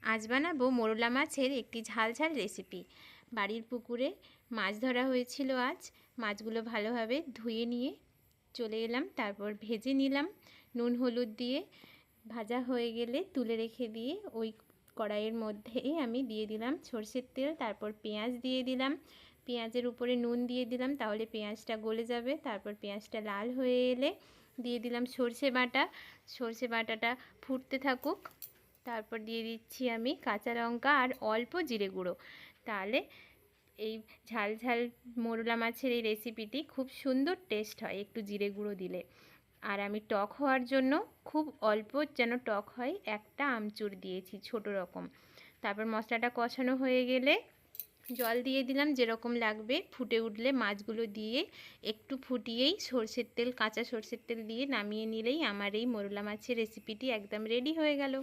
আজ বানাবো মোরলা মাছের একটি ঝাল ঝাল রেসিপি। বাড়ির পুকুরে মাছ ধরা হয়েছিল আজ। মাছগুলো ভালোভাবে ধুয়ে নিয়ে চলে এলাম, তারপর ভেজে নিলাম নুন হলুদ দিয়ে। ভাজা হয়ে গেলে তুলে রেখে দিয়ে ওই কড়াইয়ের মধ্যেই আমি দিয়ে দিলাম সরষের তেল, তারপর পেঁয়াজ দিয়ে দিলাম। পেঁয়াজের উপরে নুন দিয়ে দিলাম, তাহলে পেঁয়াজটা গলে যাবে। তারপর পেঁয়াজটা লাল হয়ে এলে দিয়ে দিলাম সর্ষে বাটা। সর্ষে বাটাটা ফুটতে থাকুক। তারপর দিয়ে দিচ্ছি আমি কাঁচা লঙ্কা আর অল্প জিরে গুঁড়ো। তাহলে এই ঝাল ঝাল মোরলা মাছের এই রেসিপিটি খুব সুন্দর টেস্ট হয় একটু জিরে গুঁড়ো দিলে। আর আমি টক হওয়ার জন্য খুব অল্প যেন টক হয় একটা আমচুর দিয়েছি ছোট রকম। তারপর মশলাটা কষানো হয়ে গেলে জল দিয়ে দিলাম যেরকম লাগবে। ফুটে উঠলে মাছগুলো দিয়ে একটু ফুটিয়েই সরষের তেল, কাঁচা সরষের তেল দিয়ে নামিয়ে নিলেই আমার এই মোরলা মাছের রেসিপিটি একদম রেডি হয়ে গেল।